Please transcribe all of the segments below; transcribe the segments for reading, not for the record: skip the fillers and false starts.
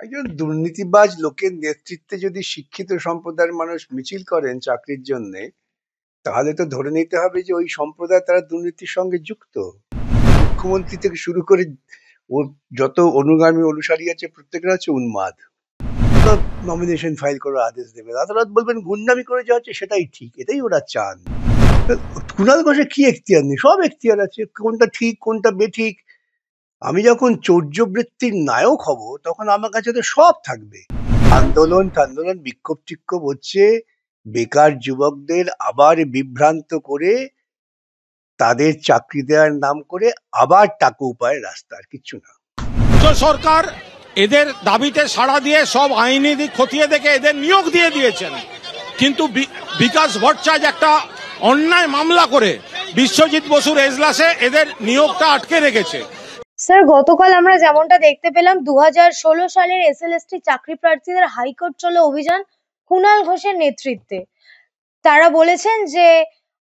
একজন দুর্নীতিবাজ লোকের নেতৃত্বে যদি শিক্ষিত সম্প্রদায়ের মানুষ মিছিল করেন চাকরির জন্য, তাহলে তো ধরে নিতে হবে যে ওই সম্প্রদায় তারা দুর্নীতির সঙ্গে যুক্ত। মুখ্যমন্ত্রী থেকে শুরু করে ওর যত অনুগামী অনুসারী আছে প্রত্যেকরা হচ্ছে উন্মাদ। নমিনেশন ফাইল করার আদেশ দেবেন, আদালত বলবেন গুন্ডামি করে যা হচ্ছে সেটাই ঠিক, এটাই ওরা চান। কুণাল ঘোষের কি এখতিয়ার নেই? সব এখতিয়ার আছে, কোনটা ঠিক কোনটা বেঠিক। আমি যখন চৌর্যবৃত্তির নায়ক হব তখন আমার কাছে তো সব থাকবে। আন্দোলন বিক্ষোভ টিক্ষোভ হচ্ছে বেকার যুবকদের আবার বিভ্রান্ত করে তাদের চাকরি দেওয়ার নাম করে আবার টাকা উপায় রাস্তা, আর কিচ্ছু না। সরকার এদের দাবিতে সাড়া দিয়ে সব আইনি দিক খতিয়ে দেখে এদের নিয়োগ দিয়ে দিয়েছেন, কিন্তু বিকাশ ভট্টাচার্য একটা অন্যায় মামলা করে বিশ্বজিৎ বসুর এজলাসে এদের নিয়োগটা আটকে রেখেছে। স্যার, গতকাল আমরা যেমনটা দেখতে পেলাম 2016 সালের এসএলএসটি চাকরি প্রার্থীদের হাইকোর্ট চলো অভিযান কুণাল ঘোষের নেতৃত্বে। তারা বলেছেন যে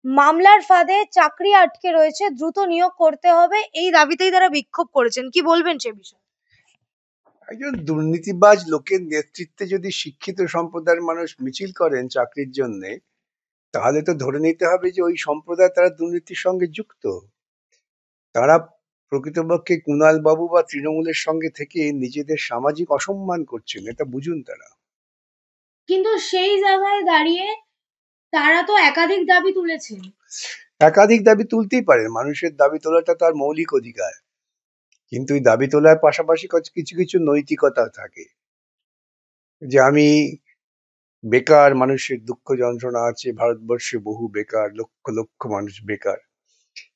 মামলার ফাঁদে চাকরি আটকে রয়েছে, দ্রুত নিয়োগ করতে হবে, এই দাবিতেই তারা বিক্ষোভ করেছেন। কি বলবেন সে বিষয়ে? একজন দুর্নীতিবাজ লোকের নেতৃত্বে যদি শিক্ষিত সম্প্রদায়ের মানুষ মিছিল করেন চাকরির জন্য, তাহলে তো ধরে নিতে হবে যে ওই সম্প্রদায় তারা দুর্নীতির সঙ্গে যুক্ত। তারা প্রকৃতপক্ষে কুণাল বাবু বা তৃণমূলের সঙ্গে থেকে নিজেদের সামাজিক অসম্মান করছেন, এটা বুঝুন তারা। কিন্তু সেই জায়গায় দাঁড়িয়ে তারা তো একাধিক দাবি তুলেছেন। একাধিক দাবি তুলতেই পারেন, মানুষের দাবি তোলাটা তার মৌলিক অধিকার, কিন্তু এই দাবি তোলার পাশাপাশি কিছু কিছু নৈতিকতা থাকে। যে আমি বেকার, মানুষের দুঃখ যন্ত্রণা আছে, ভারতবর্ষে বহু বেকার, লক্ষ লক্ষ মানুষ বেকার,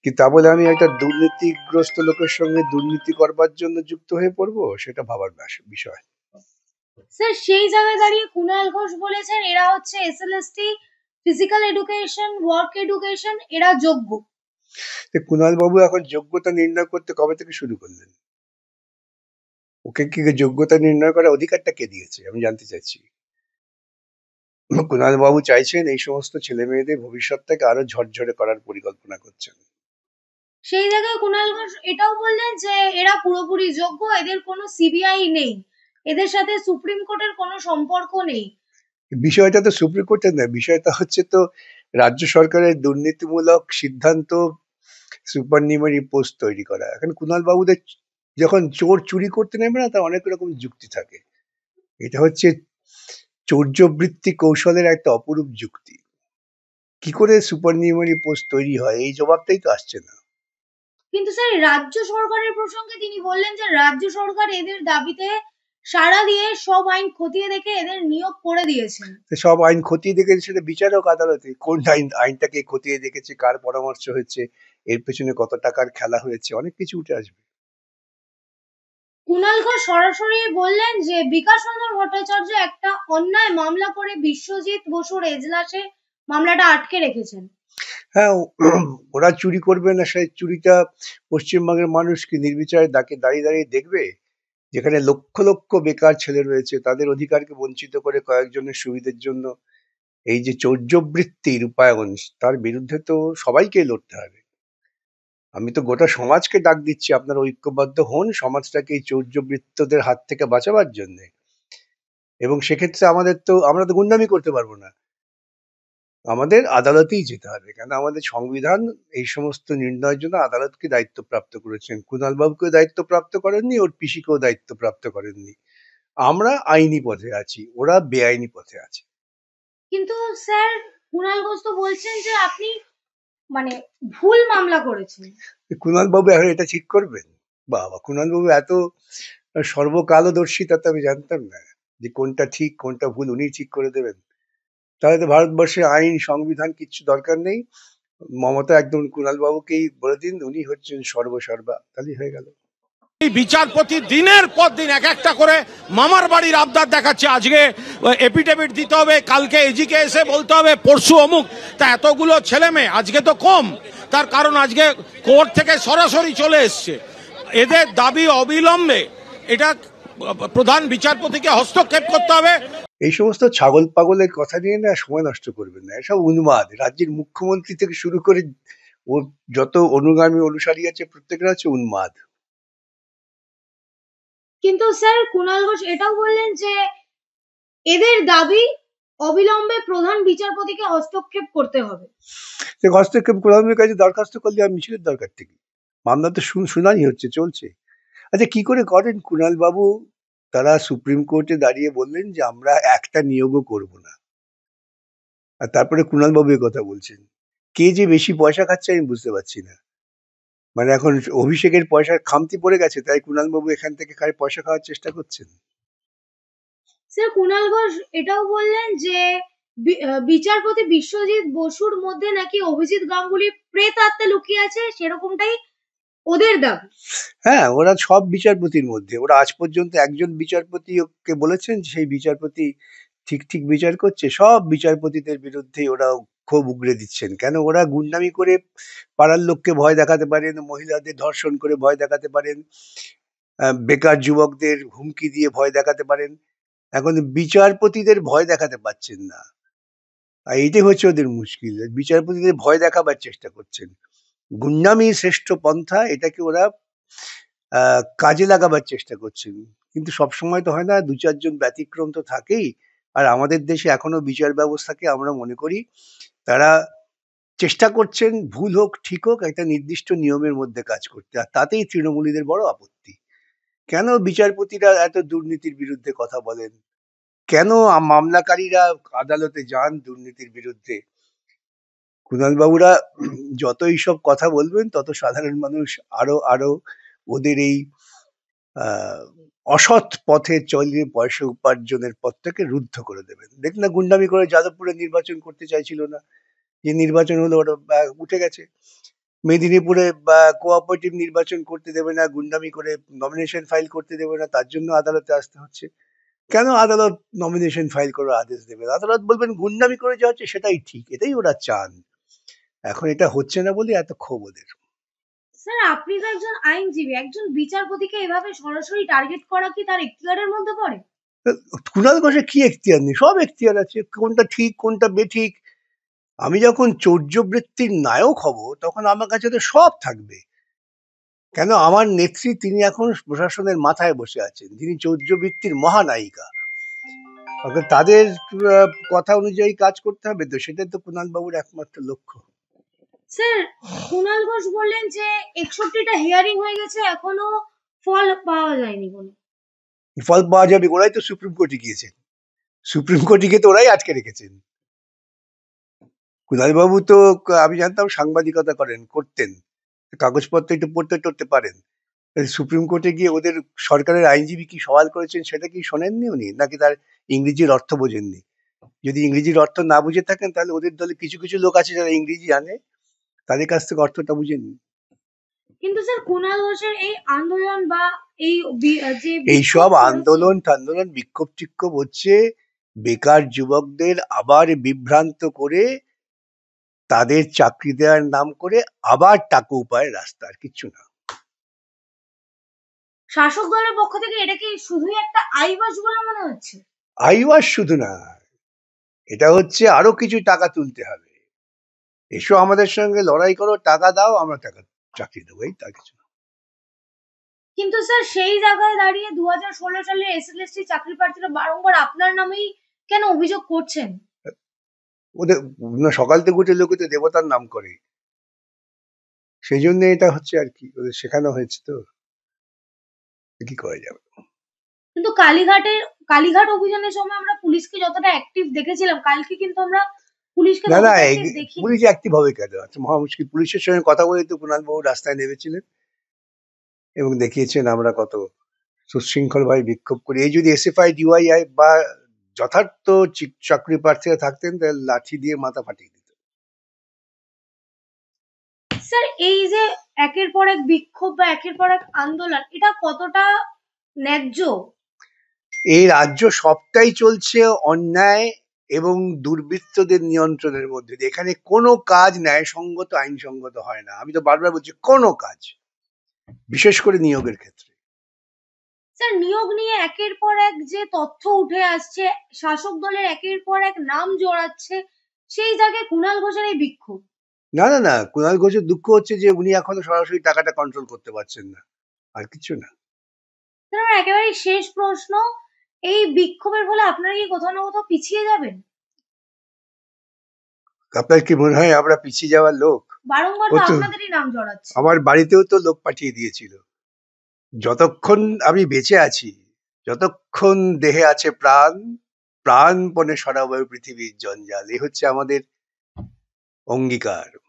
কিন্তু তা বলে আমি একটা দুর্নীতিগ্রস্ত লোকের সঙ্গে দুর্নীতি করবার জন্য যুক্ত হয়ে পড়বো, সেটা ভাবার বিষয়। স্যার, সেই জায়গায় দাঁড়িয়ে কুণাল ঘোষ বলেছেন এরা হচ্ছে SLST physical education, work education, এরা যোগ্য। কুণাল বাবু এখন যোগ্যতা নির্ণয় করতে কবে থেকে শুরু করলেন? ওকে কি যোগ্যতা নির্ণয় করার অধিকারটা কে দিয়েছে আমি জানতে চাইছি। কুণাল বাবু চাইছেন এই সমস্ত ছেলে মেয়েদের ভবিষ্যৎটাকে আরো ঝরঝরে করার পরিকল্পনা করছেন। সেই জায়গায় কুণাল ঘোষ এটাও বললেন যে এরা পুরোপুরি যোগ্য, এদের কোনো সিবিআই নেই, এদের সাথে সুপ্রিম কোর্টের কোনো সম্পর্ক নেই। বিষয়টা তো সুপ্রিম কোর্টের নয়, বিষয়টা হচ্ছে তো রাজ্য সরকারের দুর্নীতিমূলক সিদ্ধান্ত সুপারনিউমারি পোস্ট তৈরি করা। এখন কুণাল বাবুদের যখন চোর চুরি করতে নেবে না, তার অনেক রকম যুক্তি থাকে। এটা হচ্ছে চৌর্যবৃত্তি কৌশলের একটা অপরূপ যুক্তি। কি করে সুপারনিউমারি পোস্ট তৈরি হয়, এই জবাবটাই তো আসছে না। কিন্তু স্যার, রাজ্য সরকারের প্রসঙ্গে তিনি বললেন যে রাজ্য সরকার এদের দাবিতে সাড়া দিয়ে সব আইন খতিয়ে দেখে এদের নিয়োগ করে দিয়েছেন। সব আইন খতিয়ে দেখেছে, সেটা বিচারক আদালতে। কোন আইনটাকে খতিয়ে দেখেছে, কার পরামর্শ হয়েছে, এর পেছনে কত টাকার খেলা হয়েছে, অনেক কিছু উঠে আসবে। কুণাল ঘোষ সরাসরি বললেন যে বিকাশ রঞ্জন ভট্টাচার্য একটা অন্যায় মামলা করে বিশ্বজিৎ বসুর এজলাসে মামলাটা আটকে রেখেছেন। হ্যাঁ, ওরা চুরি করবে না, সেই চুরিটা পশ্চিমবঙ্গের মানুষ কি নির্বিচারে দাঁড়িয়ে দাঁড়িয়ে দেখবে? যেখানে লক্ষ লক্ষ বেকার ছেলে রয়েছে, তাদের অধিকারকে বঞ্চিত করে কয়েকজনের সুবিধের জন্য এই যে চৌর্যবৃত্তির রূপায়ণ, তার বিরুদ্ধে তো সবাইকে লড়তে হবে। আমি তো গোটা সমাজকে ডাক দিচ্ছি, আপনারা ঐক্যবদ্ধ হন সমাজটাকে এই চৌর্যবৃত্তদের হাত থেকে বাঁচাবার জন্য। এবং সেক্ষেত্রে আমরা তো গুন্ডামি করতে পারবো না, আমাদের আদালতেই যেতে হবে, কেন আমাদের সংবিধান এই সমস্ত নির্ণয়ের জন্য আদালতকে দায়িত্বপ্রাপ্ত করেছেন। কুণাল বাবুকে দায়িত্বপ্রাপ্ত করেননি, ওর পিসিকেও দায়িত্বপ্রাপ্ত করেননি। আমরা আইনি পথে আছি, ওরা বেআইনি পথে আছে। কিন্তু স্যার, কুণাল ঘোষ তো বলছেন যে আপনি ভুল মামলা করেছেন। কুণাল বাবু এখন এটা ঠিক করবেন? বাবা, কুণাল বাবু এত সর্বকালদর্শিতা তো আমি জানতাম না, যে কোনটা ঠিক কোনটা ভুল উনি ঠিক করে দেবেন। তাহলে তো ভারতবর্ষে আইন সংবিধান কিচ্ছু দরকার নেই, মমতা একদম কুণাল বাবুকেই বলে দিন উনি হচ্ছেন সর্বসর্বা, তাহলেই হয়ে গেল। এই বিচারপতি দিনের পর দিন এক একটা করে মামার বাড়ির আবদার দেখাচ্ছে। আজকে এপিডেভিট দিতে হবে, কালকে এজিকে এসে বলতে হবে, পরশু অমুক। তা এতগুলো ছেলে মেয়ে আজকে তো কম, তার কারণ আজকে কোর্ট থেকে সরাসরি চলে এসছে। এদের দাবি অবিলম্বে এটা প্রধান বিচারপতিকে হস্তক্ষেপ করতে হবে। এই সমস্ত ছাগল পাগলের কথা নিয়ে না সময় নষ্ট করবেন না, এসব উন্মাদ। রাজ্যের মুখ্যমন্ত্রী থেকে শুরু করে ওর যত অনুগামী অনুসারী আছে প্রত্যেকরা হচ্ছে উন্মাদ। কিন্তু স্যার কুণাল ঘোষ এটাও বললেন যে এদের দাবি অবিলম্বে প্রধান বিচারপতিকে হস্তক্ষেপ করতে হবে। সে হস্তক্ষেপ প্রধানের কাছে দরখাস্ত করলে আর মিছিলের দরকার থেকে, মামলা তো শুনানি হচ্ছে, চলছে। আচ্ছা, কি করে করেন কুণাল বাবু? তারা সুপ্রিম কোর্টে দাঁড়িয়ে বললেন যে আমরা একটা নিয়োগও করব না, আর তারপরে কুণাল বাবু এ কথা বলছেন। কে যে বেশি পয়সা খাচ্ছে আমি বুঝতে পারছি না। মানে এখন অভিষেকের পয়সার খামতি পড়ে গেছে, তাই কুণাল বাবু এখান থেকে পয়সা খাওয়ার চেষ্টা করছেন। স্যার কুণাল ঘোষ এটাও বললেন যে বিচারপতি বিশ্বজিৎ বসুর মধ্যে নাকি অভিজিৎ গাঙ্গুলি প্রেত আত্মা লুকিয়ে আছে, সেরকমটাই ওদের দাবি। হ্যাঁ, ওরা সব বিচারপতির মধ্যে, ওরা আজ পর্যন্ত একজন বিচারপতিকে বলেছেন যে সেই বিচারপতি ঠিক ঠিক বিচার করছে, সব বিচারপতিদের বিরুদ্ধেই ওরা ক্ষোভ উগড়ে দিচ্ছেন। কেন? ওরা গুন্ডামি করে পাড়ার লোককে ভয় দেখাতে পারেন, মহিলাদের ধর্ষণ করে ভয় দেখাতে পারেন, বেকার যুবকদের হুমকি দিয়ে ভয় দেখাতে পারেন। এখন বিচারপতিদের ভয় দেখাতে পারছেন না, আর এইটাই হচ্ছে ওদের মুশকিল। বিচারপতিদের ভয় দেখাবার চেষ্টা করছেন। গুন্ডামি শ্রেষ্ঠ পন্থা, এটাকে ওরা কাজে লাগাবার চেষ্টা করছেন। কিন্তু সবসময় তো হয় না, দু চারজন ব্যতিক্রম তো থাকেই। আর আমাদের দেশে এখনো বিচার ব্যবস্থাকে আমরা মনে করি তারা চেষ্টা করছেন, ভুল হোক ঠিক হোক, একটা নির্দিষ্ট নিয়মের মধ্যে কাজ করতে, আর তাতেই তৃণমূলীদের বড় আপত্তি। কেন বিচারপতিরা এত দুর্নীতির বিরুদ্ধে কথা বলেন? কেন মামলাকারীরা আদালতে যান দুর্নীতির বিরুদ্ধে? কুণাল বাবুরা যত এইসব কথা বলবেন, তত সাধারণ মানুষ আরো আরো ওদের এই অসৎ পথে চলে পয়সা উপার্জনের পথটাকে রুদ্ধ করে দেবেন। দেখ না, গুন্ডামি করে যাদবপুরে নির্বাচন করতে চাইছিল না, যে নির্বাচন হলো ওটা উঠে গেছে। মেদিনীপুরে কোঅপারেটিভ নির্বাচন করতে দেবে না, গুন্ডামি করে নমিনেশন ফাইল করতে দেবে না, তার জন্য আদালতে আসতে হচ্ছে। কেন আদালত নমিনেশন ফাইল করার আদেশ দেবে? আদালত বলবেন গুন্ডামি করে যা হচ্ছে সেটাই ঠিক, এটাই ওরা চান। এখন এটা হচ্ছে না বলে এত ক্ষোভ ওদের। স্যার আপনি তো একজন আইনজীবী, একজন বিচারপতিকে এভাবে সরাসরি টার্গেট করা কি তার এখতিয়ারের মধ্যে পড়ে? কুণাল ঘোষের কি এখতিয়ার নেই? সব এখতিয়ার আছে, কোনটা ঠিক কোনটা বেঠিক। আমি যখন চৌর্যবৃত্তির নায়ক হব, তখন আমার কাছে তো সব থাকবে। কেন? আমার নেত্রী, তিনি এখন প্রশাসনের মাথায় বসে আছেন, তিনি চৌর্যবৃত্তির মহানায়িকা। অর্থাৎ তাদের কথা অনুযায়ী কাজ করতে হবে, তো সেটাই তো কুণাল বাবুর একমাত্র লক্ষ্য। স্যার কুণাল ঘোষ বললেন যে 61টা হিয়ারিং হয়ে গেছে, এখনো ফল পাওয়া যায়নি কোনো। ফল পাওয়া যাবে, ওরাই তো সুপ্রিম কোর্টে গিয়েছেন, সুপ্রিম কোর্টে গিয়ে তো ওরাই আটকে রেখেছেন। কুণাল বাবু তো, আমি জানতাম সাংবাদিকতা করতেন, কাগজপত্র একটু পড়তে টড়তে পারেন। সুপ্রিম কোর্টে গিয়ে ওদের সরকারের আইনজীবী কি সওয়াল করেছেন সেটা কি শোনেননি উনি, নাকি তার ইংরেজির অর্থ বোঝেননি? যদি ইংরেজির অর্থ না বুঝে থাকেন, তাহলে ওদের দলে কিছু কিছু লোক আছে যারা ইংরেজি জানে, তাদের কাছ থেকে অর্থটা বুঝে নিন। কিন্তু স্যার কুণাল ঘোষের এই আন্দোলন বা এই যে এইসব আন্দোলন টান্দোলন বিক্ষোভ টিক্ষোভ হচ্ছে বেকার যুবকদের আবার বিভ্রান্ত করে, তাদের চাকরি দেওয়ার নাম করে আবার টাকা উপায়ের রাস্তা, আর কিচ্ছু না। শাসক দলের পক্ষ থেকে এটা কি শুধুই একটা আইওয়াস বলে মনে হচ্ছে? আইওয়াস শুধু না, এটা হচ্ছে আরো কিছু টাকা তুলতে হবে। এসো আমাদের সঙ্গে লড়াই করো, টাকা দাও, আমরা টাকা চাকরি দেবো, এই তার কিছু না। কিন্তু স্যার সেই জায়গায় দাঁড়িয়ে 2016 সালে এসএলএসটি চাকরি প্রার্থীরা বারংবার আপনার নামেই কেন অভিযোগ করছেন? ওদের সকাল থেকে উঠে লোকে তো দেবতার নাম করে, সেই জন্য এটা হচ্ছে আর কি, ওদের শেখানো হয়েছে, তো কি করা যাবে। কিন্তু কালীঘাট অভিযানের সময় আমরা পুলিশকে যতটা অ্যাক্টিভ দেখেছিলাম, কালকে কিন্তু আমরা পুলিশকে না না, ততটা অ্যাক্টিভ দেখিনি। পুলিশ অ্যাক্টিভ হবে কেন? আচ্ছা, মহা মুশকিল। পুলিশের সঙ্গে কথা বলে তো কুণাল বাবু রাস্তায় নেমেছিলেন এবং দেখিয়েছেন আমরা কত সুশৃঙ্খল ভাবে বিক্ষোভ করি। এই যদি এসএফআই ডিওয়াইআই বা যথার্থ চাকরি প্রার্থীরা থাকতেন, তাহলে লাঠি দিয়ে মাথা ফাটিয়ে দিত। স্যার এই যে একের পর এক বিক্ষোভ বা একের পর এক আন্দোলন, এটা কতটা ন্যায্য? এই রাজ্য সবটাই চলছে অন্যায় এবং দুর্বৃত্তদের নিয়ন্ত্রণের মধ্যে দিয়ে। এখানে কোনো কাজ ন্যায়সঙ্গত আইনসঙ্গত হয় না। আমি তো বারবার বলছি, কোনো কাজ, বিশেষ করে নিয়োগের ক্ষেত্রে। স্যার নিয়োগ নিয়ে একের পর এক যে তথ্য উঠে আসছে, শাসক দলের একের পর এক নাম জড়াচ্ছে, সেই জায়গায় কুণাল ঘোষের এই বিক্ষোভ। না না না, কুণাল ঘোষের দুঃখ হচ্ছে যে উনি এখনো সরাসরি টাকাটা কন্ট্রোল করতে পারছেন না, আর কিছু না। আমার একেবারে শেষ প্রশ্ন, এই বিক্ষোভের ফলে আপনারা কি কোথাও না কোথাও পিছিয়ে যাবেন? আপনার কি মনে হয় আমরা পিছিয়ে যাওয়ার লোক? বারংবার ও তো তো আপনাদেরই নাম জড়াচ্ছে। আমার বাড়িতেও তো লোক পাঠিয়ে দিয়েছিল। যতক্ষণ আমি বেঁচে আছি, যতক্ষণ দেহে আছে প্রাণ, প্রাণপণে সরাবো পৃথিবীর জঞ্জাল, এ হচ্ছে আমাদের অঙ্গীকার।